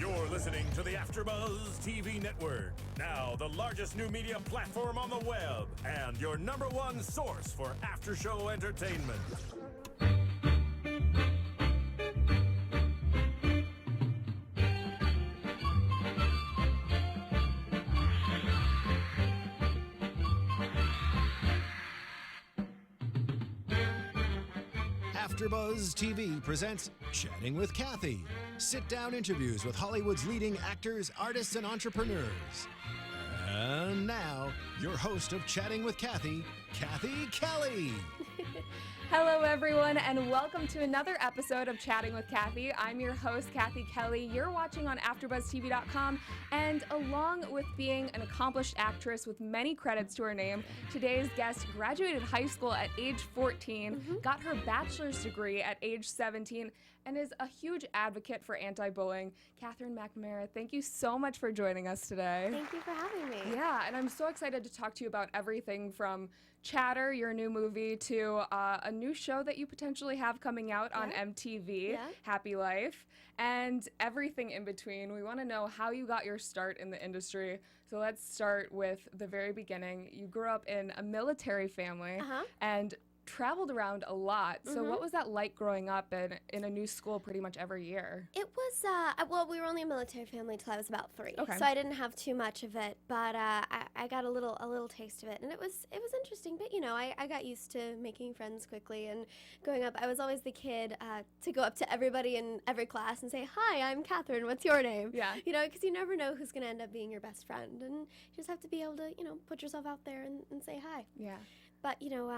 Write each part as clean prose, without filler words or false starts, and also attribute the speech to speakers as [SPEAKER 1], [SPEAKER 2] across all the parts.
[SPEAKER 1] You're listening to the AfterBuzz TV network. Now, the largest new media platform on the web and your number one source for after-show entertainment.
[SPEAKER 2] AfterBuzz TV presents Chatting with Cathy. Sit-down interviews with Hollywood's leading actors, artists, and entrepreneurs. And now, your host of Chatting with Cathy, Cathy Kelly.
[SPEAKER 3] Hello, everyone, and welcome to another episode of Chatting with Cathy. I'm your host, Cathy Kelly. You're watching on AfterBuzzTV.com, and along with being an accomplished actress with many credits to her name, today's guest graduated high school at age 14, got her bachelor's degree at age 17, and is a huge advocate for anti-bullying. Katherine McNamara, thank you so much for joining us today.
[SPEAKER 4] Thank you for having me.
[SPEAKER 3] Yeah, and I'm so excited to talk to you about everything from Chatter, your new movie, to a new show that you potentially have coming out on MTV, Happy Life, and everything in between. We want to know how you got your start in the industry. So let's start with the very beginning. You grew up in a military family and traveled around a lot. So what was that like growing up in a new school pretty much every year?
[SPEAKER 4] It was, well, we were only a military family until I was about 3.
[SPEAKER 3] Okay.
[SPEAKER 4] So I didn't have too much of it, but I got a little taste of it. And it was interesting, but you know, I got used to making friends quickly, and growing up, I was always the kid to go up to everybody in every class and say, "Hi, I'm Catherine, what's your name?"
[SPEAKER 3] Yeah.
[SPEAKER 4] You know, because you never know who's going to end up being your best friend. And you just have to be able to, you know, put yourself out there and say hi.
[SPEAKER 3] Yeah.
[SPEAKER 4] But, you know,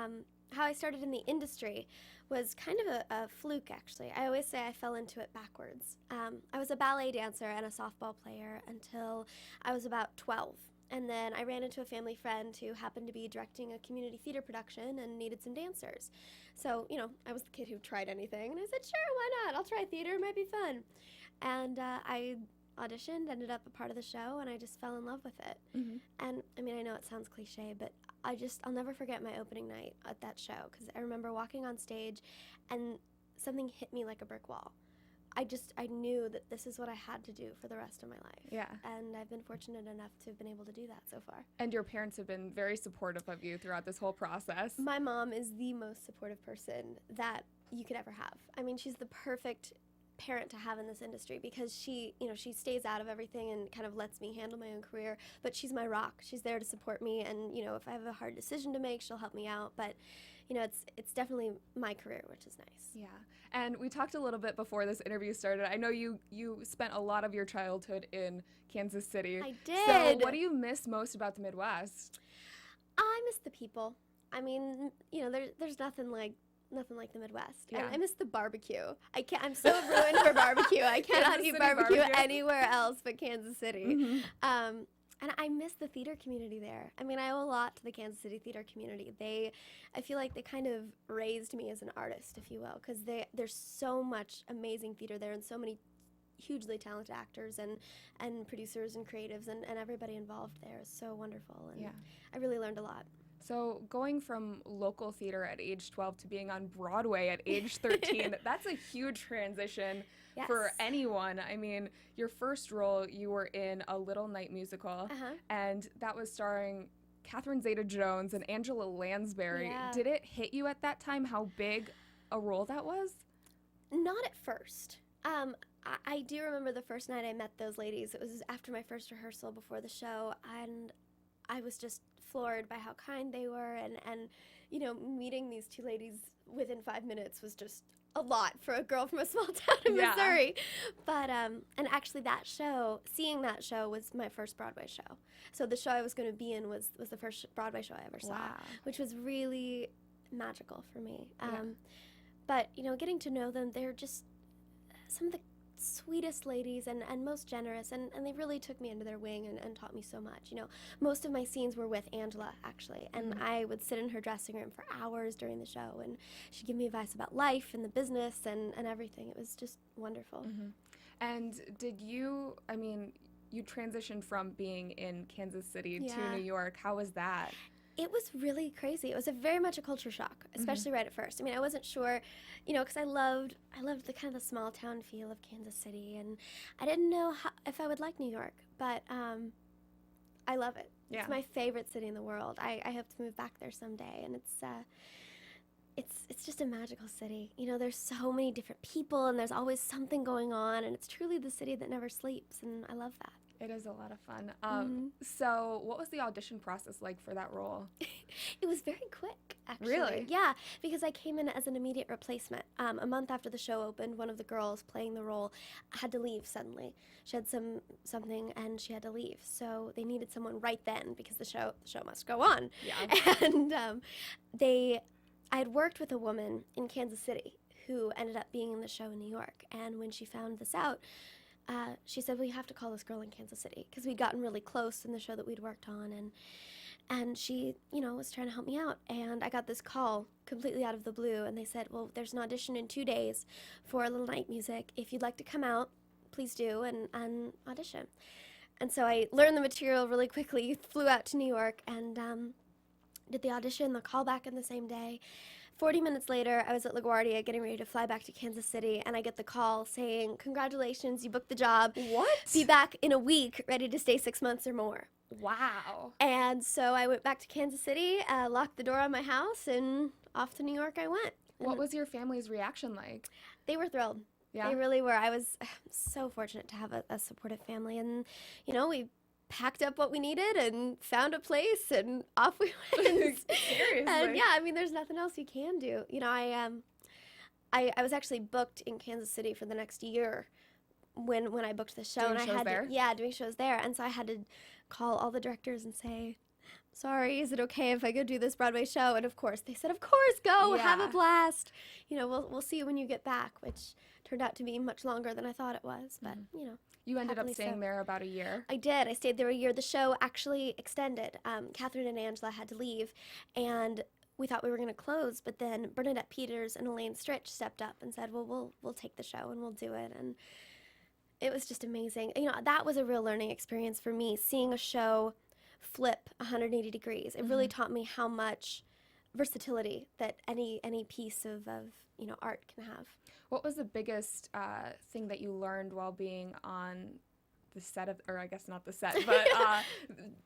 [SPEAKER 4] how I started in the industry was kind of a fluke, actually. I always say I fell into it backwards. I was a ballet dancer and a softball player until I was about 12. And then I ran into a family friend who happened to be directing a community theater production and needed some dancers. So, you know, I was the kid who tried anything. And I said, sure, why not? I'll try theater. It might be fun. And I auditioned, ended up a part of the show, and I just fell in love with it. And, I mean, I know it sounds cliche, but I'll never forget my opening night at that show, because I remember walking on stage and something hit me like a brick wall. I knew that this is what I had to do for the rest of my life.
[SPEAKER 3] Yeah.
[SPEAKER 4] And I've been fortunate enough to have been able to do that so far.
[SPEAKER 3] And your parents have been very supportive of you throughout this whole process.
[SPEAKER 4] My mom is the most supportive person that you could ever have. I mean, she's the perfect parent to have in this industry, because she stays out of everything and kind of lets me handle my own career, but she's my rock. She's there to support me, and you know, if I have a hard decision to make, she'll help me out. But you know, it's definitely my career, which is nice.
[SPEAKER 3] Yeah. And we talked a little bit before this interview started. I know you spent a lot of your childhood in Kansas City.
[SPEAKER 4] I did.
[SPEAKER 3] So what do you miss most about the Midwest?
[SPEAKER 4] I miss the people. I mean, you know, there's nothing like the Midwest.
[SPEAKER 3] Yeah.
[SPEAKER 4] I miss the barbecue. I'm so ruined for barbecue. I cannot
[SPEAKER 3] Kansas
[SPEAKER 4] eat
[SPEAKER 3] City
[SPEAKER 4] barbecue
[SPEAKER 3] barbecue.
[SPEAKER 4] anywhere else but Kansas City. And I miss the theater community there. I mean, I owe a lot to the Kansas City theater community. I feel like they kind of raised me as an artist, if you will, because there's so much amazing theater there, and so many hugely talented actors and producers and creatives, and everybody involved there is so wonderful. And I really learned a lot.
[SPEAKER 3] So going from local theater at age 12 to being on Broadway at age 13, that's a huge transition for anyone. I mean, your first role, you were in a Little Night musical, and that was starring Catherine Zeta-Jones and Angela Lansbury.
[SPEAKER 4] Yeah.
[SPEAKER 3] Did it hit you at that time how big a role that was?
[SPEAKER 4] Not at first. I do remember the first night I met those ladies. It was after my first rehearsal before the show, and I was just floored by how kind they were, and you know, meeting these two ladies within 5 minutes was just a lot for a girl from a small town in Missouri. But and actually seeing that show was my first Broadway show. So the show I was going to be in was the first Broadway show I ever saw, which was really magical for me. But you know, getting to know them, they're just some of the sweetest ladies and most generous, and they really took me under their wing and taught me so much. You know, most of my scenes were with Angela, actually, and I would sit in her dressing room for hours during the show, and she'd give me advice about life and the business and everything. It was just wonderful.
[SPEAKER 3] And did you, you transitioned from being in Kansas City to New York. How was that?
[SPEAKER 4] It was really crazy. It was very much a culture shock, especially right at first. I mean, I wasn't sure, because I loved the kind of the small town feel of Kansas City, and I didn't know if I would like New York, but I love it.
[SPEAKER 3] Yeah.
[SPEAKER 4] It's my favorite city in the world. I hope to move back there someday, and it's just a magical city. There's so many different people, and there's always something going on, and it's truly the city that never sleeps, and I love that.
[SPEAKER 3] It is a lot of fun. So what was the audition process like for that role?
[SPEAKER 4] It was very quick, actually.
[SPEAKER 3] Really?
[SPEAKER 4] Yeah, because I came in as an immediate replacement. A month after the show opened, one of the girls playing the role had to leave suddenly. She had something, and she had to leave. So they needed someone right then because the show must go on.
[SPEAKER 3] Yeah.
[SPEAKER 4] And I had worked with a woman in Kansas City who ended up being in the show in New York. And when she found this out, she said, well, you have to call this girl in Kansas City, because we'd gotten really close in the show that we'd worked on, and she, was trying to help me out. And I got this call completely out of the blue, and they said, well, there's an audition in 2 days for a little night music. If you'd like to come out, please do, and audition. And so I learned the material really quickly, flew out to New York, and did the audition, the call back in the same day. 40 minutes later, I was at LaGuardia getting ready to fly back to Kansas City, and I get the call saying, congratulations, you booked the job.
[SPEAKER 3] What?
[SPEAKER 4] Be back in a week, ready to stay 6 months or more.
[SPEAKER 3] Wow.
[SPEAKER 4] And so I went back to Kansas City, locked the door on my house, and off to New York I went.
[SPEAKER 3] What was your family's reaction like?
[SPEAKER 4] They were thrilled.
[SPEAKER 3] Yeah.
[SPEAKER 4] They really were. I was so fortunate to have a supportive family, and, we packed up what we needed and found a place, and off we went.
[SPEAKER 3] Seriously.
[SPEAKER 4] And yeah, I mean, there's nothing else you can do. I was actually booked in Kansas City for the next year when I booked the show.
[SPEAKER 3] Doing
[SPEAKER 4] and I
[SPEAKER 3] shows
[SPEAKER 4] had
[SPEAKER 3] there?
[SPEAKER 4] doing shows there. And so I had to call all the directors and say, sorry, is it okay if I go do this Broadway show? And of course, they said, of course, go, have a
[SPEAKER 3] Yeah.
[SPEAKER 4] blast. We'll see you when you get back, which turned out to be much longer than I thought it was. But,
[SPEAKER 3] You ended up
[SPEAKER 4] happily
[SPEAKER 3] staying
[SPEAKER 4] so.
[SPEAKER 3] there about a year.
[SPEAKER 4] I did. I stayed there a year. The show actually extended. Catherine and Angela had to leave, and we thought we were going to close, but then Bernadette Peters and Elaine Stritch stepped up and said, well, we'll take the show and we'll do it. And it was just amazing. That was a real learning experience for me, seeing a show flip 180 degrees. It really taught me how much versatility that any piece of art can have.
[SPEAKER 3] What was the biggest thing that you learned while being on the set of, or I guess not the set, but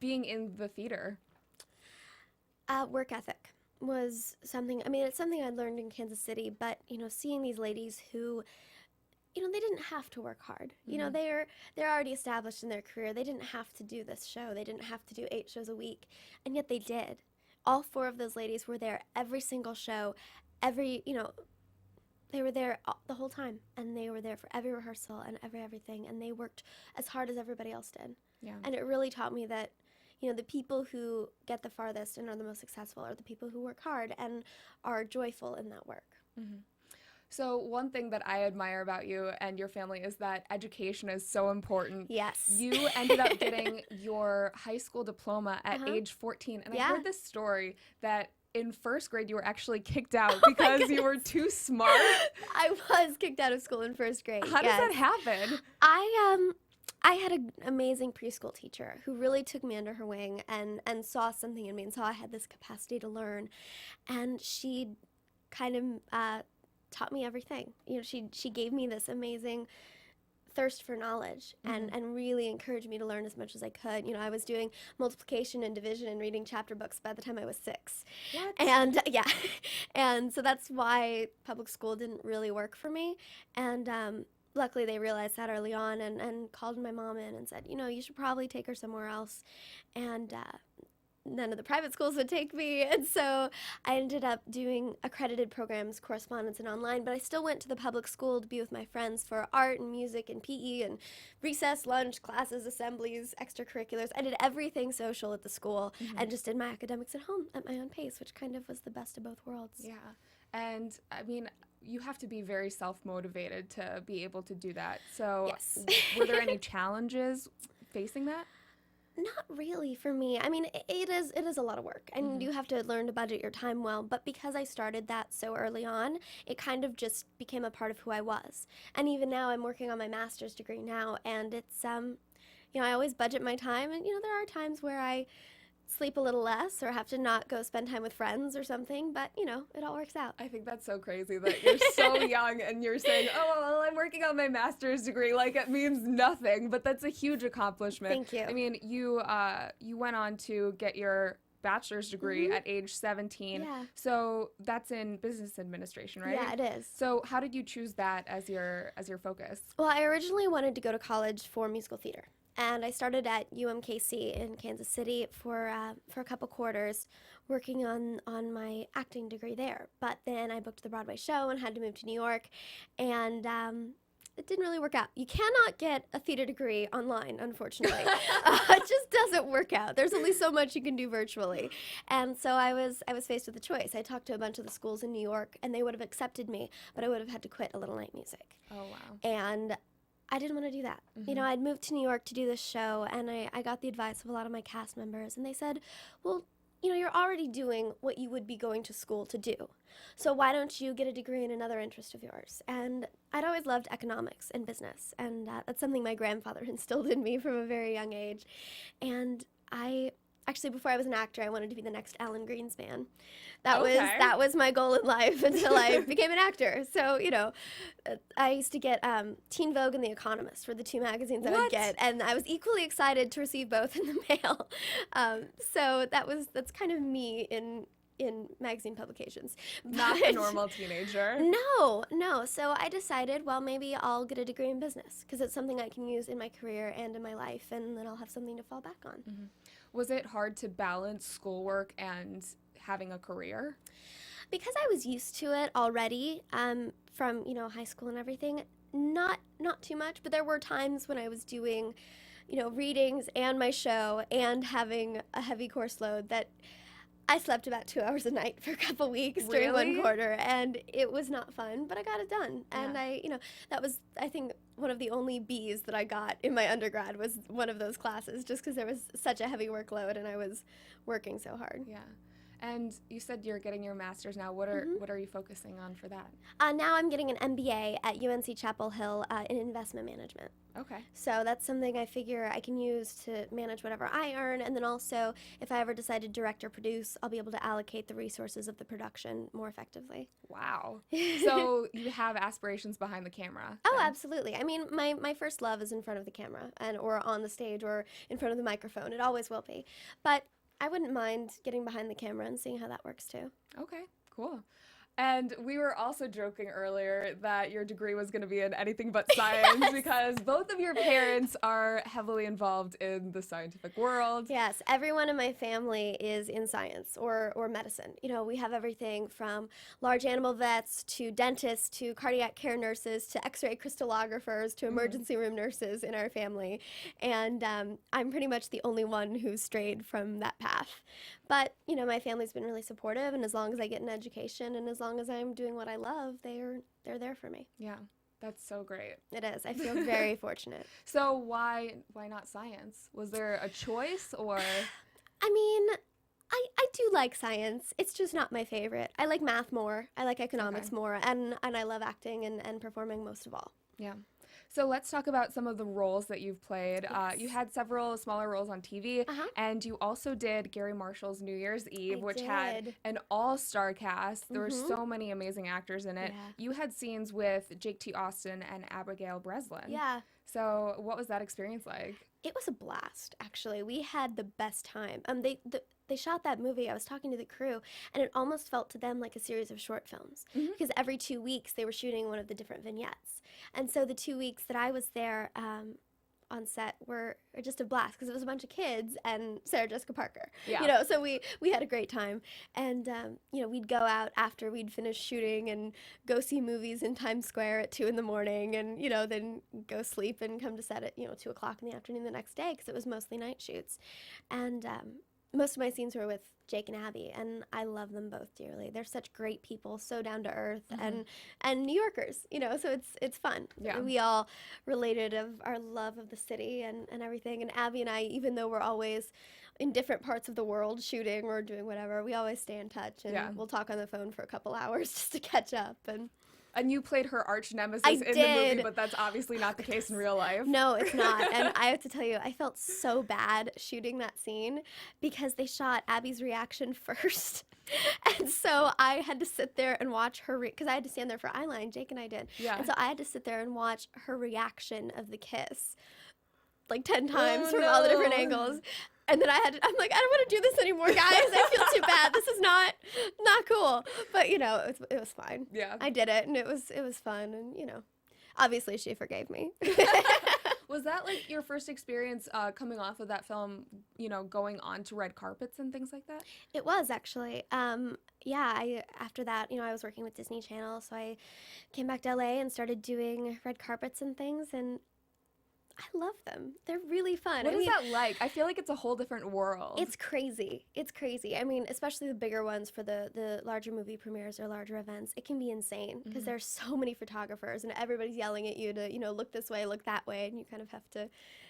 [SPEAKER 3] being in the theater?
[SPEAKER 4] Work ethic was something, it's something I learned in Kansas City, but, seeing these ladies who, they didn't have to work hard. They're already established in their career. They didn't have to do this show. They didn't have to do 8 shows a week, and yet they did. All 4 of those ladies were there every single show, they were there the whole time, and they were there for every rehearsal and everything, and they worked as hard as everybody else did.
[SPEAKER 3] Yeah.
[SPEAKER 4] And it really taught me that, the people who get the farthest and are the most successful are the people who work hard and are joyful in that work.
[SPEAKER 3] Mm-hmm. So one thing that I admire about you and your family is that education is so important.
[SPEAKER 4] Yes.
[SPEAKER 3] You ended up getting your high school diploma at age 14, and I heard this story that in first grade you were actually kicked out because you were too smart.
[SPEAKER 4] I was kicked out of school in first grade.
[SPEAKER 3] How does that happen?
[SPEAKER 4] I had an amazing preschool teacher who really took me under her wing and saw something in me and saw I had this capacity to learn, and she kind of taught me everything. She gave me this amazing thirst for knowledge and really encouraged me to learn as much as I could. I was doing multiplication and division and reading chapter books by the time I was 6.
[SPEAKER 3] What?
[SPEAKER 4] And and so that's why public school didn't really work for me. And luckily they realized that early on and called my mom in and said, you should probably take her somewhere else. And none of the private schools would take me, and so I ended up doing accredited programs, correspondence, and online, but I still went to the public school to be with my friends for art and music and PE and recess, lunch, classes, assemblies, extracurriculars. I did everything social at the school and just did my academics at home at my own pace, which kind of was the best of both worlds.
[SPEAKER 3] Yeah. And you have to be very self-motivated to be able to do that. So
[SPEAKER 4] Yes.
[SPEAKER 3] Were there any challenges facing that?
[SPEAKER 4] Not really for me. It is a lot of work, and you have to learn to budget your time well, but because I started that so early on, it kind of just became a part of who I was. And even now, I'm working on my master's degree now, and it's, I always budget my time, and, there are times where I sleep a little less or have to not go spend time with friends or something, but, you know, it all works out.
[SPEAKER 3] I think that's so crazy that you're so young and you're saying, oh, well, I'm working on my master's degree, like it means nothing, but that's a huge accomplishment.
[SPEAKER 4] Thank you.
[SPEAKER 3] I mean, you went on to get your bachelor's degree at age 17.
[SPEAKER 4] Yeah.
[SPEAKER 3] So that's in business administration, right?
[SPEAKER 4] Yeah, it is.
[SPEAKER 3] So how did you choose that as your focus?
[SPEAKER 4] Well, I originally wanted to go to college for musical theater. And I started at UMKC in Kansas City for a couple quarters working on my acting degree there. But then I booked the Broadway show and had to move to New York. And it didn't really work out. You cannot get a theater degree online, unfortunately. It just doesn't work out. There's only so much you can do virtually. And so I was faced with a choice. I talked to a bunch of the schools in New York, and they would have accepted me, but I would have had to quit A Little Night Music.
[SPEAKER 3] Oh, wow.
[SPEAKER 4] And I didn't want to do that. You know, I'd moved to New York to do this show, and I got the advice of a lot of my cast members, and they said, well, you know, you're already doing what you would be going to school to do. So why don't you get a degree in another interest of yours? And I'd always loved economics and business, and that's something my grandfather instilled in me from a very young age. And actually, before I was an actor, I wanted to be the next Alan Greenspan. That was my goal in life until I became an actor. So, you know, I used to get Teen Vogue and The Economist were the two magazines I would get, and I was equally excited to receive both in the mail. So that's kind of me in magazine publications.
[SPEAKER 3] Not a normal teenager.
[SPEAKER 4] No. So I decided, well, maybe I'll get a degree in business because it's something I can use in my career and in my life, and then I'll have something to fall back on.
[SPEAKER 3] Mm-hmm. Was it hard to balance schoolwork and having a career?
[SPEAKER 4] Because I was used to it already from, you know, high school and everything, not too much, but there were times when I was doing, you know, readings and my show and having a heavy course load that I slept about 2 hours a night for a couple weeks during one quarter, and it was not fun, but I got it done. And that was, I think, one of the only B's that I got in my undergrad was one of those classes, just because there was such a heavy workload and I was working so hard.
[SPEAKER 3] Yeah. And you said you're getting your master's now. What are you focusing on for that?
[SPEAKER 4] Now I'm getting an MBA at UNC Chapel Hill in investment management.
[SPEAKER 3] Okay.
[SPEAKER 4] So that's something I figure I can use to manage whatever I earn, and then also if I ever decide to direct or produce, I'll be able to allocate the resources of the production more effectively.
[SPEAKER 3] Wow. So you have aspirations behind the camera.
[SPEAKER 4] Oh, absolutely. I mean, my first love is in front of the camera or on the stage or in front of the microphone. It always will be. But I wouldn't mind getting behind the camera and seeing how that works too.
[SPEAKER 3] Okay, cool. And we were also joking earlier that your degree was going to be in anything but science because both of your parents are heavily involved in the scientific world.
[SPEAKER 4] Yes, everyone in my family is in science or medicine. You know, we have everything from large animal vets to dentists to cardiac care nurses to x-ray crystallographers to emergency room nurses in our family. And I'm pretty much the only one who's strayed from that path. But, you know, my family's been really supportive, and as long as I get an education and as long as I'm doing what I love, they're there for me.
[SPEAKER 3] Yeah, that's so great.
[SPEAKER 4] It is. I feel very fortunate.
[SPEAKER 3] So why not science? Was there a choice or?
[SPEAKER 4] I mean, I do like science. It's just not my favorite. I like math more. I like economics more, and I love acting and performing most of all.
[SPEAKER 3] Yeah. So let's talk about some of the roles that you've played.
[SPEAKER 4] Yes.
[SPEAKER 3] You had several smaller roles on TV, and you also did Gary Marshall's New Year's Eve, which had an all-star cast. There were so many amazing actors in it. Yeah. You had scenes with Jake T. Austin and Abigail Breslin.
[SPEAKER 4] Yeah.
[SPEAKER 3] So what was that experience like?
[SPEAKER 4] It was a blast, actually. We had the best time. They shot that movie. I was talking to the crew, and it almost felt to them like a series of short films because every 2 weeks they were shooting one of the different vignettes. And so the 2 weeks that I was there on set were just a blast because it was a bunch of kids and Sarah Jessica Parker. Yeah. You know, so we had a great time. And, you know, we'd go out after we'd finished shooting and go see movies in Times Square at 2 a.m. and, you know, then go sleep and come to set at, 2 o'clock in the afternoon the next day because it was mostly night shoots. And most of my scenes were with Jake and Abby, and I love them both dearly. They're such great people, so down to earth, and New Yorkers, so it's fun. Yeah. We all related of our love of the city and everything, and Abby and I, even though we're always in different parts of the world shooting or doing whatever, we always stay in touch, and we'll talk on the phone for a couple hours just to catch up. And
[SPEAKER 3] And you played her arch nemesis
[SPEAKER 4] I
[SPEAKER 3] in the movie,
[SPEAKER 4] did.
[SPEAKER 3] but that's obviously not the case in real life.
[SPEAKER 4] No, it's not. And I have to tell you, I felt so bad shooting that scene because they shot Abby's reaction first. And so I had to sit there and watch her, because I had to stand there for eyeline, Jake and I did.
[SPEAKER 3] Yeah.
[SPEAKER 4] And so I had to sit there and watch her reaction of the kiss like 10 times from all the different angles. And then I'm like, I don't want to do this anymore, guys. I feel too bad. This is not cool. But, you know, it was fine.
[SPEAKER 3] Yeah.
[SPEAKER 4] I did it, and it was fun. And, you know, obviously she forgave me.
[SPEAKER 3] Was that, like, your first experience coming off of that film, you know, going on to red carpets and things like that?
[SPEAKER 4] It was, actually. After that, you know, I was working with Disney Channel, so I came back to LA and started doing red carpets and things, and I love them. They're really fun.
[SPEAKER 3] What is that like? I feel like it's a whole different world.
[SPEAKER 4] It's crazy. It's crazy. I mean, especially the bigger ones for the larger movie premieres or larger events. It can be insane because there's so many photographers and everybody's yelling at you to, you know, look this way, look that way, and you kind of have to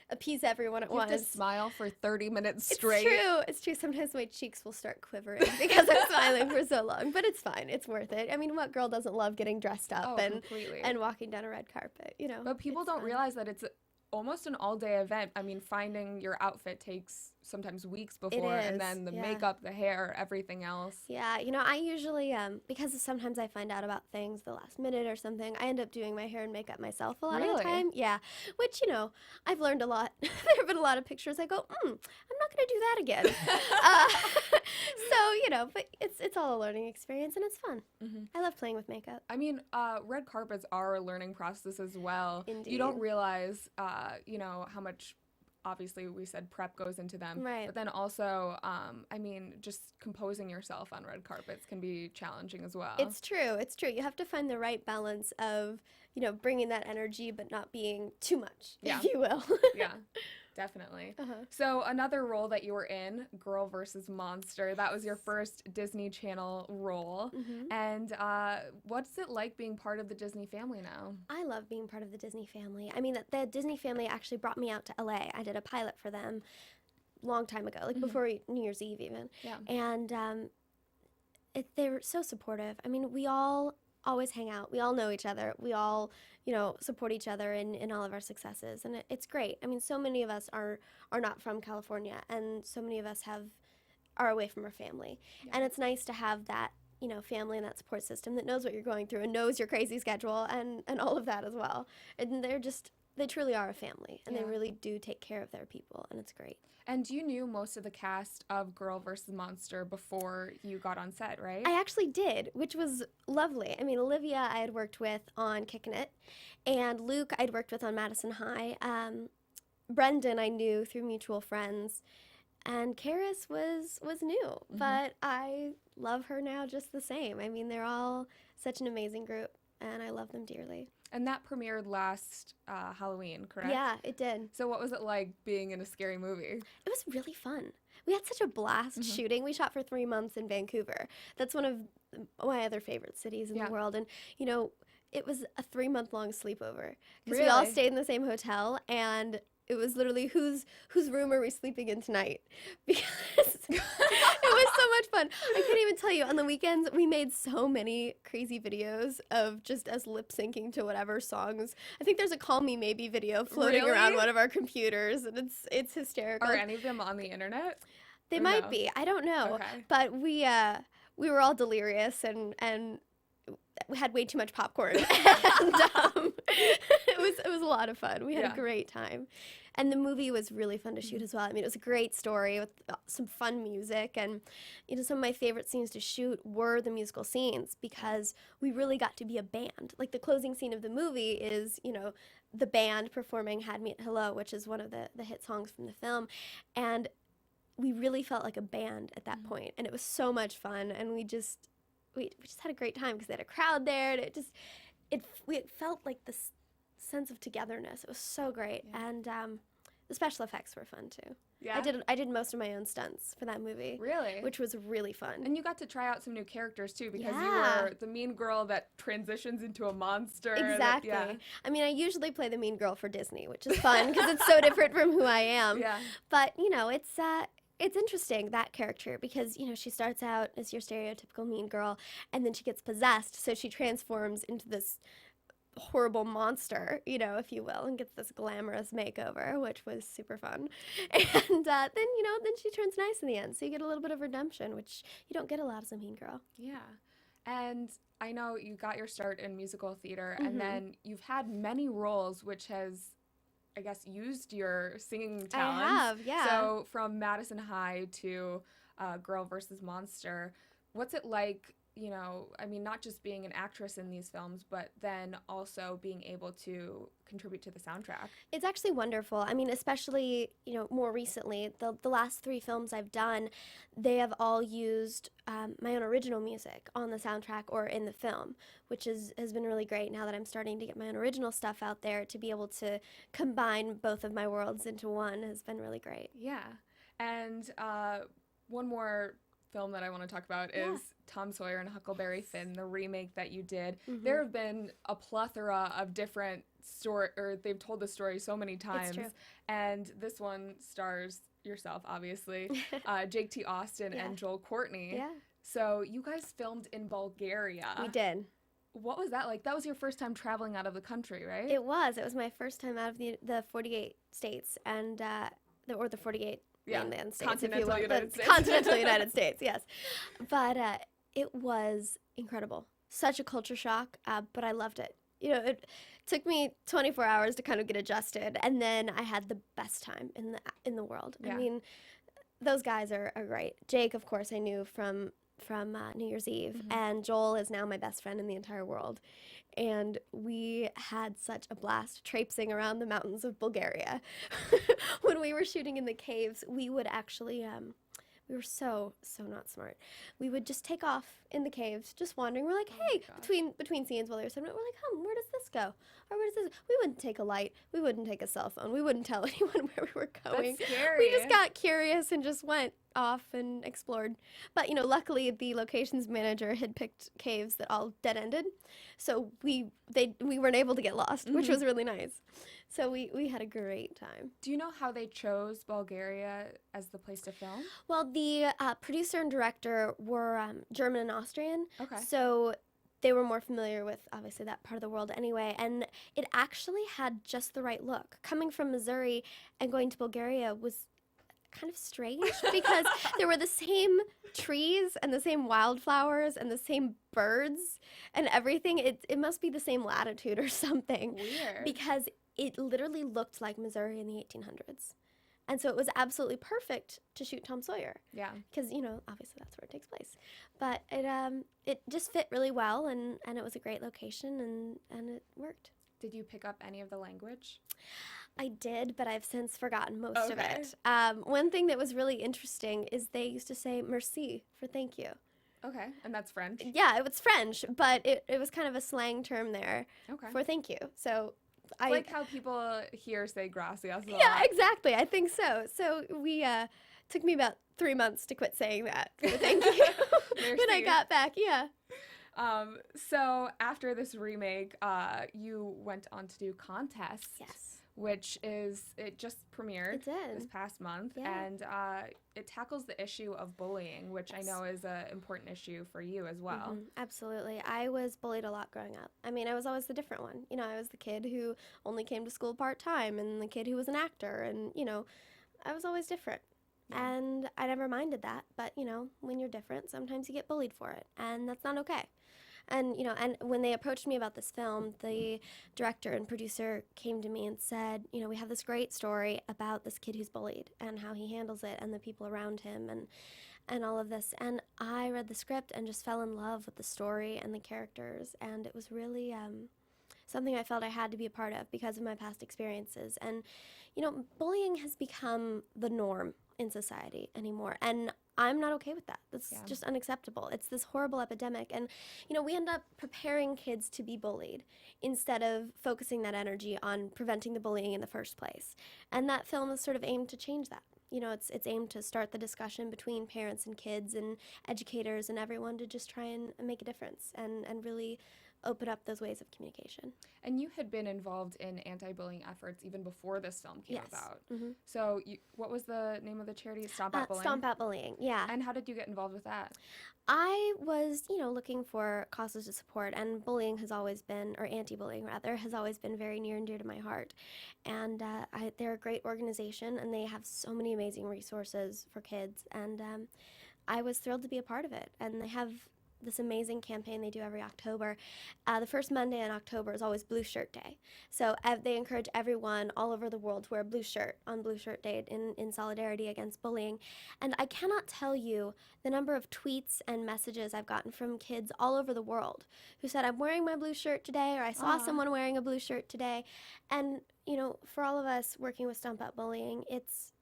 [SPEAKER 4] appease everyone at once.
[SPEAKER 3] You have to smile for 30 minutes straight.
[SPEAKER 4] It's true. It's true. Sometimes my cheeks will start quivering because I'm smiling for so long, but it's fine. It's worth it. I mean, what girl doesn't love getting dressed up and walking down a red carpet, you know?
[SPEAKER 3] But people don't realize that it's almost an all-day event. I mean, finding your outfit takes sometimes weeks before, and then the makeup, the hair, everything else.
[SPEAKER 4] Yeah, you know, I usually, because sometimes I find out about things the last minute or something, I end up doing my hair and makeup myself a lot of the time. Yeah, which, you know, I've learned a lot. There have been a lot of pictures I go, I'm not going to do that again. So, you know, but it's all a learning experience, and it's fun. I love playing with makeup.
[SPEAKER 3] I mean, red carpets are a learning process as well.
[SPEAKER 4] Indeed.
[SPEAKER 3] You don't realize, you know, how much, obviously we said prep goes into them.
[SPEAKER 4] Right.
[SPEAKER 3] But then also, I mean, just composing yourself on red carpets can be challenging as well.
[SPEAKER 4] It's true. It's true. You have to find the right balance of, you know, bringing that energy but not being too much, if you will.
[SPEAKER 3] Yeah. Definitely. So another role that you were in, Girl vs. Monster, that was your first Disney Channel role. And what's it like being part of the Disney family now?
[SPEAKER 4] I love being part of the Disney family. I mean, the Disney family actually brought me out to LA. I did a pilot for them a long time ago, like before New Year's Eve even. Yeah. And they were so supportive. I mean, we all always hang out. We all know each other. We all, you know, support each other in all of our successes, and it's great. I mean, so many of us are not from California, and so many of us are away from our family, and it's nice to have that, you know, family and that support system that knows what you're going through and knows your crazy schedule and all of that as well. And they truly are a family, and they really do take care of their people, and it's great.
[SPEAKER 3] And you knew most of the cast of Girl vs. Monster before you got on set, right?
[SPEAKER 4] I actually did, which was lovely. I mean, Olivia I had worked with on Kickin It, and Luke I'd worked with on Madison High. Brendan I knew through mutual friends, and Karis was new, but I love her now just the same. I mean, they're all such an amazing group, and I love them dearly.
[SPEAKER 3] And that premiered last Halloween, correct?
[SPEAKER 4] Yeah, it did.
[SPEAKER 3] So what was it like being in a scary movie?
[SPEAKER 4] It was really fun. We had such a blast shooting. We shot for 3 months in Vancouver. That's one of my other favorite cities in the world. And, you know, it was a 3-month-long sleepover. Because we all stayed in the same hotel, and it was literally whose room are we sleeping in tonight? Because it was so much fun. I can't even tell you. On the weekends, we made so many crazy videos of just us lip syncing to whatever songs. I think there's a "Call Me Maybe" video floating around one of our computers, and it's hysterical.
[SPEAKER 3] Are any of them on the internet?
[SPEAKER 4] They might be. I don't know.
[SPEAKER 3] Okay.
[SPEAKER 4] But we were all delirious and we had way too much popcorn. And it was a lot of fun. We had a great time. And the movie was really fun to shoot as well. I mean, it was a great story with some fun music. And, you know, some of my favorite scenes to shoot were the musical scenes because we really got to be a band. Like, the closing scene of the movie is, you know, the band performing Had Me at Hello, which is one of the hit songs from the film. And we really felt like a band at that point. And it was so much fun. And we just had a great time because they had a crowd there. And it felt like this sense of togetherness. It was so great. And the special effects were fun too. Yeah. I did most of my own stunts for that movie.
[SPEAKER 3] Really?
[SPEAKER 4] Which was really fun.
[SPEAKER 3] And you got to try out some new characters too, because you were the mean girl that transitions into a monster.
[SPEAKER 4] Exactly. I mean, I usually play the mean girl for Disney, which is fun because it's so different from who I am. Yeah. But, you know, it's it's interesting, that character, because, you know, she starts out as your stereotypical mean girl, and then she gets possessed, so she transforms into this horrible monster, you know, if you will, and gets this glamorous makeover, which was super fun. And then, you know, then she turns nice in the end, so you get a little bit of redemption, which you don't get a lot as a mean girl.
[SPEAKER 3] Yeah. And I know you got your start in musical theater, and then you've had many roles, which has, I guess, used your singing talents.
[SPEAKER 4] I have, yeah.
[SPEAKER 3] So from Madison High to Girl vs. Monster, what's it like, you know, I mean, not just being an actress in these films, but then also being able to contribute to the soundtrack?
[SPEAKER 4] It's actually wonderful. I mean, especially, you know, more recently, the last 3 films I've done, they have all used my own original music on the soundtrack or in the film, which has been really great now that I'm starting to get my own original stuff out there. To be able to combine both of my worlds into one has been really great.
[SPEAKER 3] Yeah. And one more film that I want to talk about is Tom Sawyer and Huckleberry Finn, the remake that you did. There have been a plethora of different they've told the story so many times.
[SPEAKER 4] It's true.
[SPEAKER 3] And this one stars yourself, obviously, Jake T. Austin and Joel Courtney.
[SPEAKER 4] Yeah.
[SPEAKER 3] So you guys filmed in Bulgaria.
[SPEAKER 4] We did.
[SPEAKER 3] What was that like? That was your first time traveling out of the country, right?
[SPEAKER 4] It was. It was my first time out of the 48 states, and or the 48 mainland states, if you will.
[SPEAKER 3] United States.
[SPEAKER 4] Continental United States, yes. But it was incredible. Such a culture shock, but I loved it. You know, it took me 24 hours to kind of get adjusted, and then I had the best time in the world.
[SPEAKER 3] Yeah.
[SPEAKER 4] I mean, those guys are great. Jake, of course, I knew from New Year's Eve, and Joel is now my best friend in the entire world. And we had such a blast traipsing around the mountains of Bulgaria. When we were shooting in the caves, we would actually, we were so not smart. We would just take off in the caves, just wandering. We're like, hey, between scenes while they were sitting, we're like, where does this go? Or where does this? We wouldn't take a light. We wouldn't take a cell phone. We wouldn't tell anyone where we were going.
[SPEAKER 3] That's scary.
[SPEAKER 4] We just got curious and just went off and explored. But, you know, luckily the locations manager had picked caves that all dead-ended. So we weren't able to get lost, which was really nice. So we had a great time.
[SPEAKER 3] Do you know how they chose Bulgaria as the place to film?
[SPEAKER 4] Well, the producer and director were German and Austrian.
[SPEAKER 3] Okay.
[SPEAKER 4] So they were more familiar with, obviously, that part of the world anyway. And it actually had just the right look. Coming from Missouri and going to Bulgaria was kind of strange because there were the same trees and the same wildflowers and the same birds and everything. It must be the same latitude or something.
[SPEAKER 3] Weird.
[SPEAKER 4] Because it literally looked like Missouri in the 1800s. And so it was absolutely perfect to shoot Tom Sawyer.
[SPEAKER 3] Yeah.
[SPEAKER 4] Because, you know, obviously that's where it takes place. But it just fit really well, and it was a great location, and it worked.
[SPEAKER 3] Did you pick up any of the language?
[SPEAKER 4] I did, but I've since forgotten most of
[SPEAKER 3] Okay.
[SPEAKER 4] it. One thing that was really interesting is they used to say merci for thank you.
[SPEAKER 3] Okay. And that's French?
[SPEAKER 4] Yeah, it was French, but it was kind of a slang term there for thank you. So
[SPEAKER 3] It's like how people here say gracias a lot.
[SPEAKER 4] Yeah, exactly. I think so. So we took me about 3 months to quit saying that. So thank you. When I got back, yeah.
[SPEAKER 3] So after this remake, you went on to do contests.
[SPEAKER 4] Yes.
[SPEAKER 3] Which it just premiered
[SPEAKER 4] It did.
[SPEAKER 3] this past month.
[SPEAKER 4] Yeah.
[SPEAKER 3] And it tackles the issue of bullying, which I know is an important issue for you as well.
[SPEAKER 4] Mm-hmm. Absolutely. I was bullied a lot growing up. I mean, I was always the different one. You know, I was the kid who only came to school part-time and the kid who was an actor. And, you know, I was always different. Yeah. And I never minded that. But, you know, when you're different, sometimes you get bullied for it. And that's not okay. And, you know, and when they approached me about this film, the director and producer came to me and said, you know, we have this great story about this kid who's bullied and how he handles it and the people around him and all of this. And I read the script and just fell in love with the story and the characters. And it was really something I felt I had to be a part of because of my past experiences. And, you know, bullying has become the norm in society anymore. And I'm not okay with that. That's just unacceptable. It's this horrible epidemic. And, you know, we end up preparing kids to be bullied instead of focusing that energy on preventing the bullying in the first place. And that film is sort of aimed to change that. You know, it's aimed to start the discussion between parents and kids and educators and everyone to just try and make a difference and really open up those ways of communication.
[SPEAKER 3] And you had been involved in anti-bullying efforts even before this film came about.
[SPEAKER 4] Mm-hmm.
[SPEAKER 3] So what was the name of the charity? Stomp Out Bullying?
[SPEAKER 4] Stomp Out Bullying, yeah.
[SPEAKER 3] And how did you get involved with that?
[SPEAKER 4] I was, looking for causes to support, and bullying has always been, or anti-bullying rather, has always been very near and dear to my heart. And they're a great organization, and they have so many amazing resources for kids, and I was thrilled to be a part of it. And they have this amazing campaign they do every October. The first Monday in October is always Blue Shirt Day. So they encourage everyone all over the world to wear a blue shirt on Blue Shirt Day in solidarity against bullying. And I cannot tell you the number of tweets and messages I've gotten from kids all over the world who said, I'm wearing my blue shirt today, or I saw someone wearing a blue shirt today. And, for all of us working with Stomp Out Bullying, it's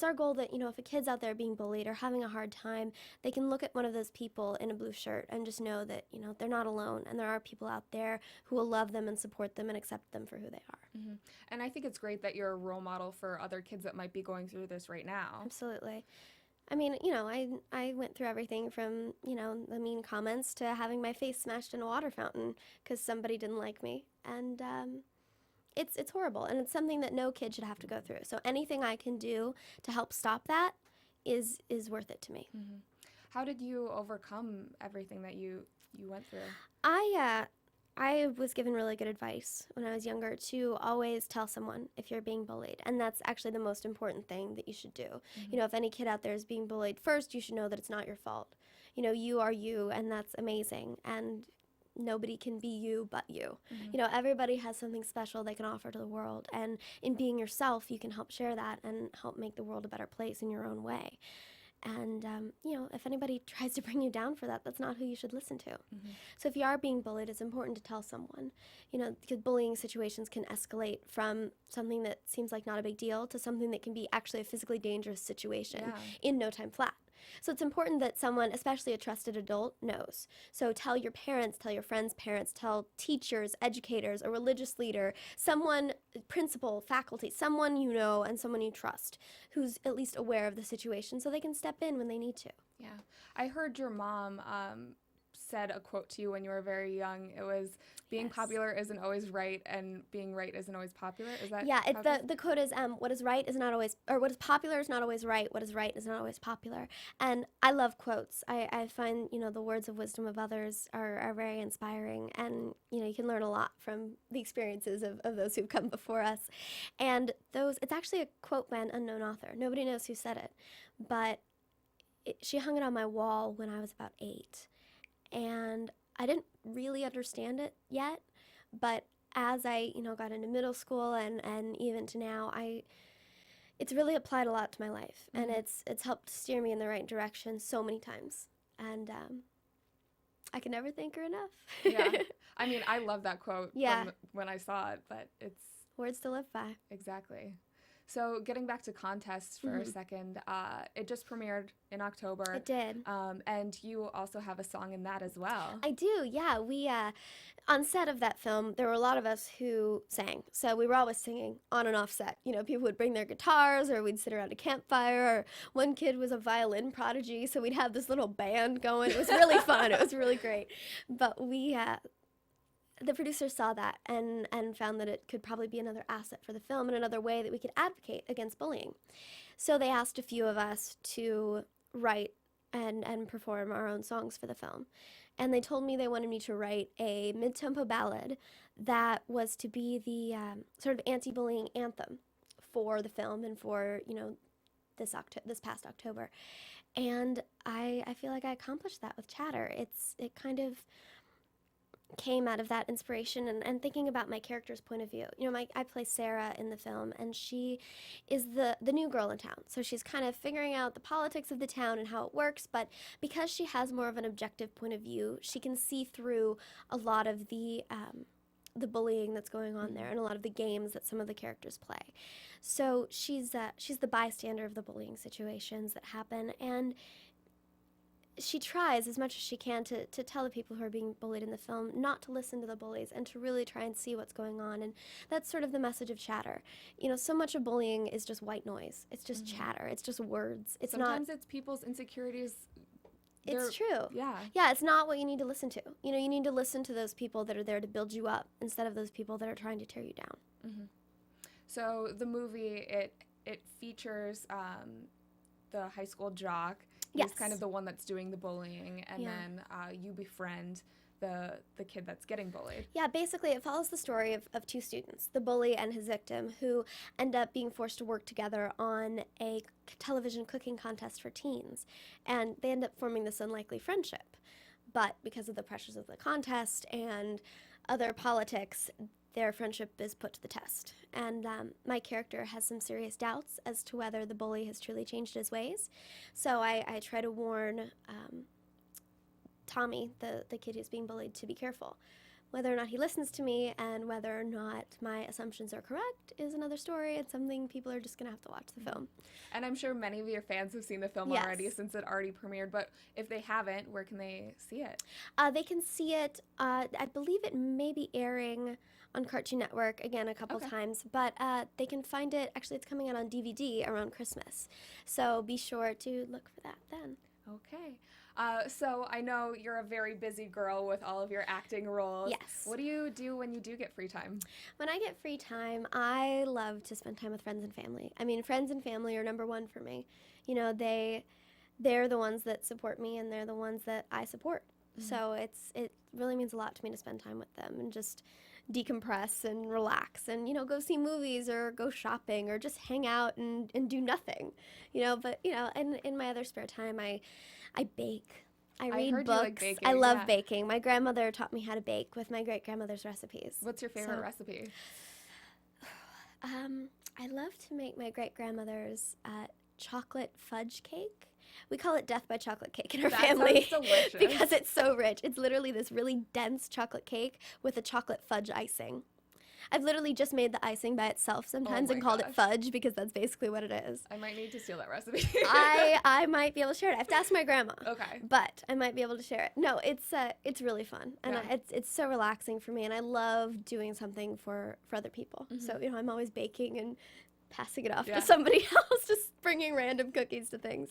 [SPEAKER 4] our goal that, if a kid's out there being bullied or having a hard time, they can look at one of those people in a blue shirt and just know that, they're not alone, and there are people out there who will love them and support them and accept them for who they are.
[SPEAKER 3] Mm-hmm. And I think it's great that you're a role model for other kids that might be going through this right now.
[SPEAKER 4] Absolutely. I mean, I went through everything from, the mean comments to having my face smashed in a water fountain because somebody didn't like me. And, It's horrible, and it's something that no kid should have to go through. So anything I can do to help stop that is worth it to me.
[SPEAKER 3] Mm-hmm. How did you overcome everything that you went through?
[SPEAKER 4] I was given really good advice when I was younger to always tell someone if you're being bullied, and that's actually the most important thing that you should do. Mm-hmm. If any kid out there is being bullied, first you should know that it's not your fault. You are you, and that's amazing, and nobody can be you but you. Mm-hmm. Everybody has something special they can offer to the world, and in being yourself, you can help share that and help make the world a better place in your own way. And, if anybody tries to bring you down for that, that's not who you should listen to. Mm-hmm. So if you are being bullied, it's important to tell someone, because bullying situations can escalate from something that seems like not a big deal to something that can be actually a physically dangerous situation in no time flat. So it's important that someone, especially a trusted adult, knows. So tell your parents, tell your friends' parents, tell teachers, educators, a religious leader, someone, principal, faculty, someone you know and someone you trust who's at least aware of the situation so they can step in when they need to.
[SPEAKER 3] Yeah. I heard your mom said a quote to you when you were very young. It was, being popular isn't always right, and being right isn't always popular. Is that
[SPEAKER 4] the quote is, what is right is not always, or what is popular is not always right, what is right is not always popular. And I love quotes. I find, the words of wisdom of others are very inspiring, and, you can learn a lot from the experiences of those who've come before us. And it's actually a quote by an unknown author. Nobody knows who said it, but she hung it on my wall when I was about 8. And I didn't really understand it yet, but as I, got into middle school and even to now, it's really applied a lot to my life, and it's helped steer me in the right direction so many times, and I can never thank her enough.
[SPEAKER 3] Yeah, I mean, I love that quote from when I saw it, but it's
[SPEAKER 4] words to live by.
[SPEAKER 3] Exactly. So getting back to contests for a second, it just premiered in October.
[SPEAKER 4] It did.
[SPEAKER 3] And you also have a song in that as well.
[SPEAKER 4] I do, yeah. We, on set of that film, there were a lot of us who sang. So we were always singing on and off set. People would bring their guitars, or we'd sit around a campfire, or one kid was a violin prodigy, so we'd have this little band going. It was really fun. It was really great. But the producers saw that and found that it could probably be another asset for the film and another way that we could advocate against bullying. So they asked a few of us to write and perform our own songs for the film. And they told me they wanted me to write a mid-tempo ballad that was to be the sort of anti-bullying anthem for the film and for, this past October. And I feel like I accomplished that with Chatter. It kind of came out of that inspiration and thinking about my character's point of view. I play Sarah in the film, and she is the new girl in town. So she's kind of figuring out the politics of the town and how it works, but because she has more of an objective point of view, she can see through a lot of the bullying that's going on there and a lot of the games that some of the characters play. So she's the bystander of the bullying situations that happen, and she tries as much as she can to tell the people who are being bullied in the film not to listen to the bullies and to really try and see what's going on. And that's sort of the message of Chatter. So much of bullying is just white noise. It's just chatter. It's just words. Sometimes
[SPEAKER 3] it's people's insecurities
[SPEAKER 4] It's true.
[SPEAKER 3] Yeah.
[SPEAKER 4] Yeah, it's not what you need to listen to. You know, you need to listen to those people that are there to build you up instead of those people that are trying to tear you down.
[SPEAKER 3] Mm-hmm. So the movie, it features the high school jock. He's kind of the one that's doing the bullying, and then you befriend the kid that's getting bullied.
[SPEAKER 4] Yeah, basically it follows the story of two students, the bully and his victim, who end up being forced to work together on a television cooking contest for teens. And they end up forming this unlikely friendship. But because of the pressures of the contest and other politics, their friendship is put to the test. And my character has some serious doubts as to whether the bully has truly changed his ways. So I try to warn Tommy, the kid who's being bullied, to be careful. Whether or not he listens to me and whether or not my assumptions are correct is another story. It's something people are just going to have to watch the film.
[SPEAKER 3] And I'm sure many of your fans have seen the film already since it already premiered, but if they haven't, where can they see it?
[SPEAKER 4] They can see it, I believe it may be airing on Cartoon Network again a couple times, but they can find it, actually it's coming out on DVD around Christmas. So be sure to look for that then.
[SPEAKER 3] Okay. So I know you're a very busy girl with all of your acting roles.
[SPEAKER 4] Yes.
[SPEAKER 3] What do you do when you do get free time?
[SPEAKER 4] When I get free time, I love to spend time with friends and family. I mean, friends and family are number one for me. You know, they're the ones that support me, and they're the ones that I support. Mm-hmm. So it really means a lot to me to spend time with them and just decompress and relax and, you know, go see movies or go shopping or just hang out and do nothing, you know. But, you know, and in my other spare time, I bake. I read books.
[SPEAKER 3] You like baking.
[SPEAKER 4] I love baking. My grandmother taught me how to bake with my great-grandmother's recipes.
[SPEAKER 3] What's your favorite recipe?
[SPEAKER 4] I love to make my great-grandmother's chocolate fudge cake. We call it death by chocolate cake in our family.
[SPEAKER 3] Sounds delicious.
[SPEAKER 4] Because it's so rich. It's literally this really dense chocolate cake with a chocolate fudge icing. I've literally just made the icing by itself sometimes and called it fudge because that's basically what it is.
[SPEAKER 3] I might need to steal that recipe.
[SPEAKER 4] I might be able to share it. I have to ask my grandma.
[SPEAKER 3] Okay.
[SPEAKER 4] But I might be able to share it. No, it's really fun. And it's so relaxing for me. And I love doing something for other people. Mm-hmm. So, you know, I'm always baking and passing it off to somebody else, just bringing random cookies to things.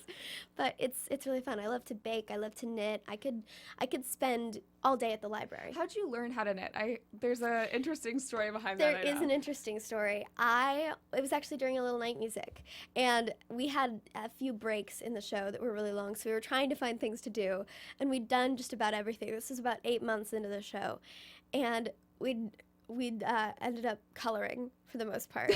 [SPEAKER 4] But it's really fun. I love to bake. I love to knit. I could spend all day at the library.
[SPEAKER 3] How'd you learn how to knit? There's an interesting story behind
[SPEAKER 4] that.
[SPEAKER 3] There
[SPEAKER 4] is an interesting story. It was actually during a Little Night Music, and we had a few breaks in the show that were really long, so we were trying to find things to do, and we'd done just about everything. This was about 8 months into the show, and we'd ended up coloring for the most part.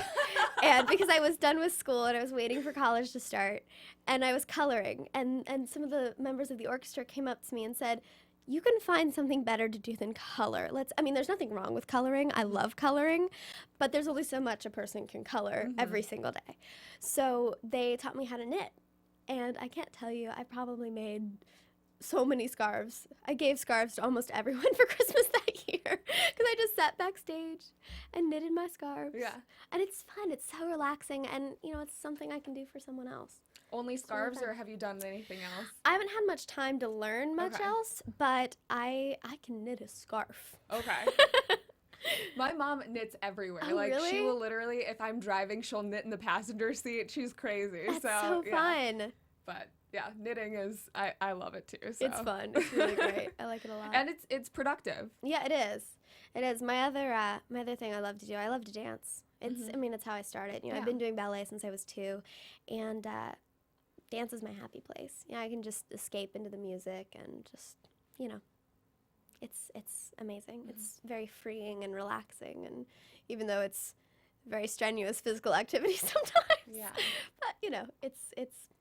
[SPEAKER 4] And because I was done with school and I was waiting for college to start, and I was coloring, and some of the members of the orchestra came up to me and said, "You can find something better to do than color. There's nothing wrong with coloring. I love coloring, but there's only so much a person can color every single day." So they taught me how to knit, and I can't tell you, I probably made so many scarves. I gave scarves to almost everyone for Christmas that year because I just sat backstage and knitted my scarves. Yeah. And it's fun. It's so relaxing, and, you know, it's something I can do for someone else.
[SPEAKER 3] Only scarves, or have you done anything else?
[SPEAKER 4] I haven't had much time to learn much else, but I can knit a scarf.
[SPEAKER 3] Okay. My mom knits everywhere.
[SPEAKER 4] Oh, really?
[SPEAKER 3] She will literally, if I'm driving, she'll knit in the passenger seat. She's crazy.
[SPEAKER 4] That's so fun.
[SPEAKER 3] But yeah, knitting is, I love it too. So.
[SPEAKER 4] It's fun. It's really great. I like it a lot.
[SPEAKER 3] And it's productive.
[SPEAKER 4] Yeah, it is. It is. My other thing I love to do, I love to dance. It's how I started. You know, I've been doing ballet since I was 2, and dance is my happy place. You know, I can just escape into the music and just, you know, it's amazing. Mm-hmm. It's very freeing and relaxing, and even though it's very strenuous physical activity sometimes. Yeah. But, you know, it's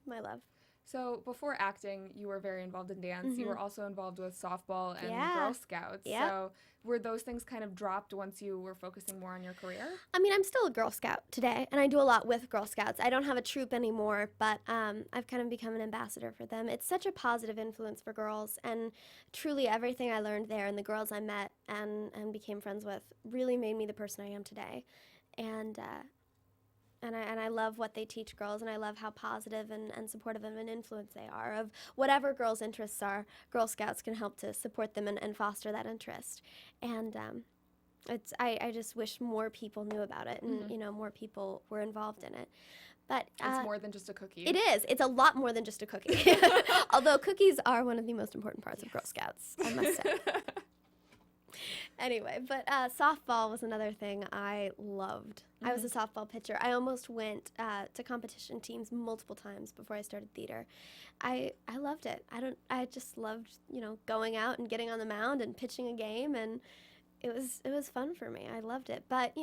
[SPEAKER 4] my love.
[SPEAKER 3] So before acting, you were very involved in dance. Mm-hmm. You were also involved with softball and Girl Scouts. Yeah. So were those things kind of dropped once you were focusing more on your career? I mean,
[SPEAKER 4] I'm still a Girl Scout today, and I do a lot with Girl Scouts. I don't have a troop anymore, but I've kind of become an ambassador for them. It's such a positive influence for girls, and truly everything I learned there and the girls I met and became friends with really made me the person I am today. And I love what they teach girls, and I love how positive and supportive of an influence they are. Of whatever girls' interests are, Girl Scouts can help to support them and foster that interest. And I just wish more people knew about it, and you know, more people were involved in it. But
[SPEAKER 3] it's more than just a cookie.
[SPEAKER 4] It is. It's a lot more than just a cookie. Although cookies are one of the most important parts of Girl Scouts, I must say. Anyway, but softball was another thing I loved. I was a softball pitcher. I almost went to competition teams multiple times before I started theater. I loved it. I just loved, going out and getting on the mound and pitching a game, and it was fun for me. I loved it. But,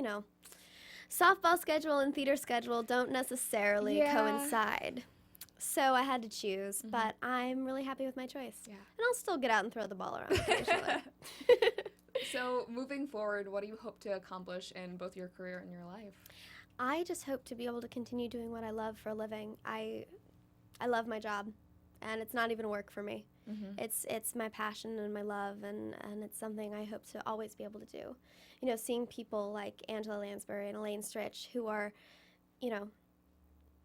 [SPEAKER 4] softball schedule and theater schedule don't necessarily coincide. So I had to choose, but I'm really happy with my choice. Yeah. And I'll still get out and throw the ball around occasionally.
[SPEAKER 3] So moving forward, what do you hope to accomplish in both your career and your life?
[SPEAKER 4] I just hope to be able to continue doing what I love for a living. I love my job, and it's not even work for me. It's my passion and my love, and it's something I hope to always be able to do. Seeing people like Angela Lansbury and Elaine Stritch, who are,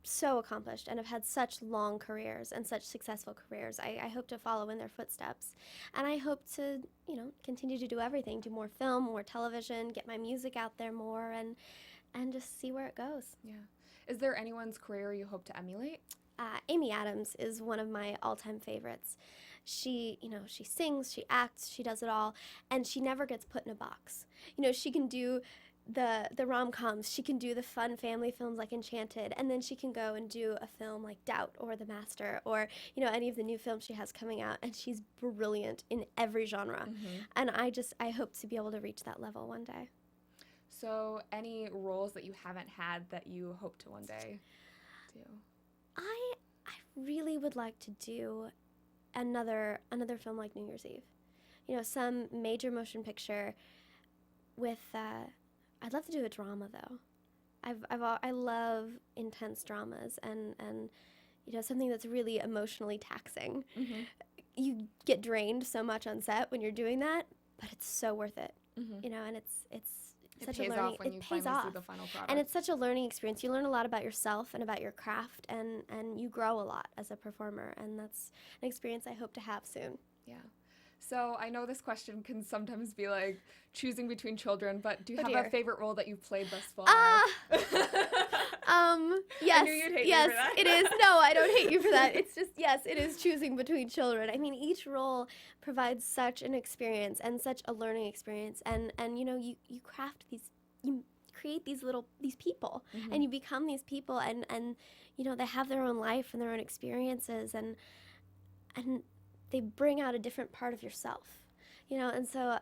[SPEAKER 4] so accomplished and have had such long careers and such successful careers. I hope to follow in their footsteps. And I hope to, continue to do everything, do more film, more television, get my music out there more, and just see where it goes.
[SPEAKER 3] Yeah. Is there anyone's career you hope to emulate?
[SPEAKER 4] Amy Adams is one of my all-time favorites. She, she sings, she acts, she does it all, and she never gets put in a box. She can do the rom-coms, she can do the fun family films like Enchanted, and then she can go and do a film like Doubt or The Master or, any of the new films she has coming out, and she's brilliant in every genre. And I hope to be able to reach that level one day.
[SPEAKER 3] So any roles that you haven't had that you hope to one day do?
[SPEAKER 4] I really would like to do another film like New Year's Eve. Some major motion picture with I'd love to do a drama though. I love intense dramas and something that's really emotionally taxing. You get drained so much on set when you're doing that, but it's so worth it. And it's such a learning. It pays off.
[SPEAKER 3] See the final product.
[SPEAKER 4] And it's such a learning experience. You learn a lot about yourself and about your craft, and you grow a lot as a performer, and that's an experience I hope to have soon.
[SPEAKER 3] Yeah. So I know this question can sometimes be like choosing between children, but do you have a favorite role that you've played thus far?
[SPEAKER 4] Yes.
[SPEAKER 3] I knew you'd hate
[SPEAKER 4] me
[SPEAKER 3] for that.
[SPEAKER 4] It is. No, I don't hate you for that. It's just, yes, it is choosing between children. I mean, each role provides such an experience and such a learning experience, and you craft these, you create these people, and you become these people, and they have their own life and their own experiences, and they bring out a different part of yourself, and so,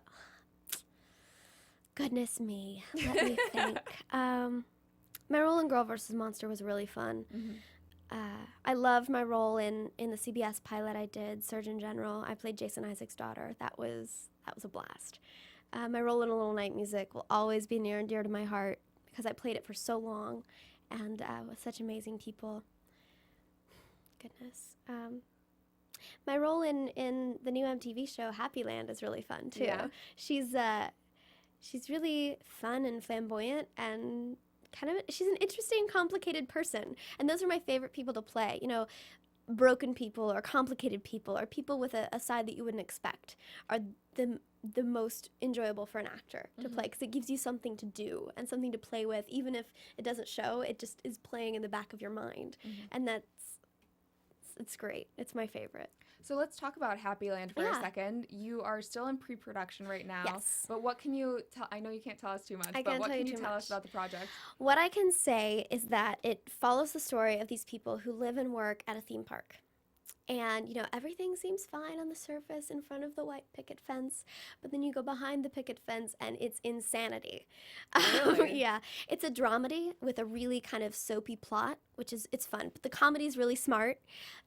[SPEAKER 4] goodness me, let me think. My role in Girl vs. Monster was really fun. I loved my role in the CBS pilot I did, Surgeon General. I played Jason Isaac's daughter. That was a blast. My role in A Little Night Music will always be near and dear to my heart because I played it for so long and with such amazing people. Goodness. My role in the new MTV show Happyland is really fun too. Yeah. She's really fun and flamboyant, and she's an interesting, complicated person. And those are my favorite people to play. Broken people or complicated people or people with a side that you wouldn't expect are the most enjoyable for an actor to play, because it gives you something to do and something to play with. Even if it doesn't show, it just is playing in the back of your mind. And it's great. It's my favorite.
[SPEAKER 3] So let's talk about Happyland for a second. You are still in pre-production right now.
[SPEAKER 4] Yes.
[SPEAKER 3] But what can you tell? I know you can't tell us too much, but what can you tell us about the project?
[SPEAKER 4] What I can say is that it follows the story of these people who live and work at a theme park. And, everything seems fine on the surface in front of the white picket fence, but then you go behind the picket fence and it's insanity.
[SPEAKER 3] Really?
[SPEAKER 4] Yeah. It's a dramedy with a really kind of soapy plot, it's fun. But the comedy is really smart,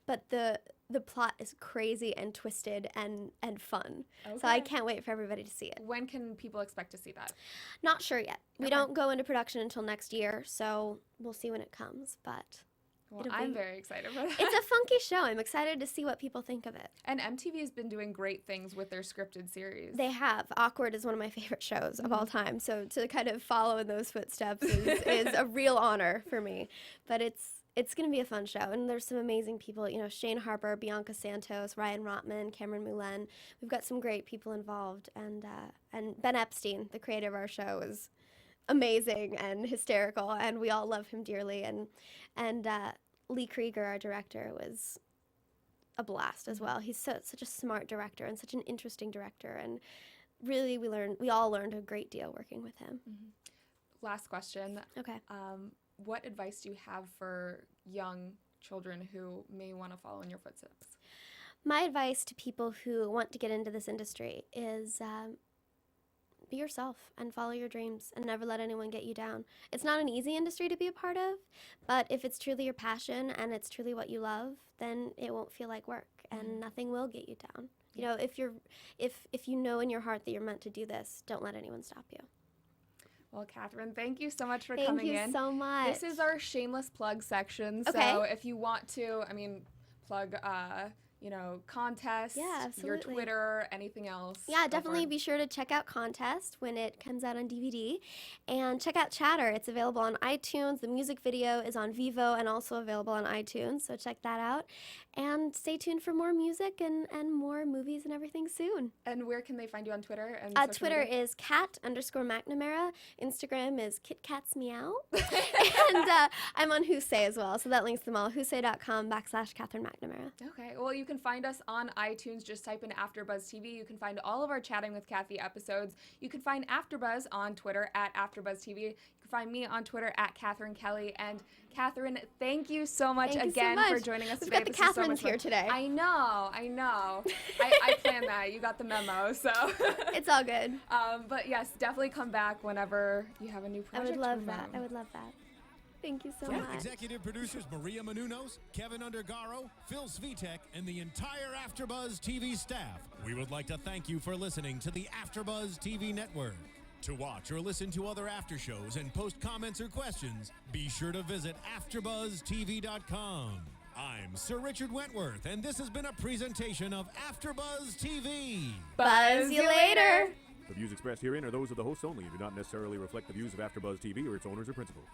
[SPEAKER 4] but the plot is crazy and twisted and fun. Okay. So I can't wait for everybody to see it.
[SPEAKER 3] When can people expect to see that?
[SPEAKER 4] Not sure yet. We don't go into production until next year, so we'll see when it comes, but...
[SPEAKER 3] Well, I'm very excited for that.
[SPEAKER 4] It's a funky show. I'm excited to see what people think of it.
[SPEAKER 3] And MTV has been doing great things with their scripted series.
[SPEAKER 4] They have. Awkward is one of my favorite shows of all time. So to kind of follow in those footsteps is a real honor for me. But it's going to be a fun show. And there's some amazing people. Shane Harper, Bianca Santos, Ryan Rotman, Cameron Mullen. We've got some great people involved. And Ben Epstein, the creator of our show, is amazing and hysterical, and we all love him dearly. And Lee Krieger, our director, was a blast as well. He's such a smart director and such an interesting director, and really we all learned a great deal working with him.
[SPEAKER 3] Last question.
[SPEAKER 4] Okay.
[SPEAKER 3] What advice do you have for young children who may want to follow in your footsteps?
[SPEAKER 4] My advice to people who want to get into this industry is be yourself and follow your dreams and never let anyone get you down. It's not an easy industry to be a part of, but if it's truly your passion and it's truly what you love, then it won't feel like work, and nothing will get you down. You know, if you know in your heart that you're meant to do this, don't let anyone stop you.
[SPEAKER 3] Well, Catherine, thank you so much for coming in.
[SPEAKER 4] Thank you so much.
[SPEAKER 3] This is our shameless plug section.
[SPEAKER 4] Okay.
[SPEAKER 3] So if you want to, plug, contests, your Twitter, anything else.
[SPEAKER 4] Yeah, definitely be sure to check out Contest when it comes out on DVD. And check out Chatter. It's available on iTunes. The music video is on Vivo and also available on iTunes, so check that out. And stay tuned for more music and more movies and everything soon.
[SPEAKER 3] And where can they find you on Twitter? And
[SPEAKER 4] Twitter is cat_McNamara. Instagram is KitKatsMeow. And I'm on Hoosay as well, so that links them all. Hoosay.com/Katherine McNamara.
[SPEAKER 3] Okay. Well, you can find us on iTunes. Just type in AfterBuzz TV. You can find all of our Chatting with Cathy episodes. You can find AfterBuzz on Twitter @AfterBuzz TV. You can find me on Twitter @Catherine Kelly. And Catherine, thank you so much again for joining us today.
[SPEAKER 4] We've got the Catherines here today.
[SPEAKER 3] I know. I planned that. You got the memo, so.
[SPEAKER 4] It's all good.
[SPEAKER 3] But yes, definitely come back whenever you have a new project.
[SPEAKER 4] I would love that. Thank you so much.
[SPEAKER 2] Executive producers Maria Menounos, Kevin Undergaro, Phil Svitek, and the entire AfterBuzz TV staff. We would like to thank you for listening to the AfterBuzz TV network. To watch or listen to other after shows and post comments or questions, be sure to visit AfterBuzzTV.com. I'm Sir Richard Wentworth, and this has been a presentation of AfterBuzz TV.
[SPEAKER 3] Buzz you later.
[SPEAKER 1] The views expressed herein are those of the hosts only and do not necessarily reflect the views of AfterBuzz TV or its owners or principals.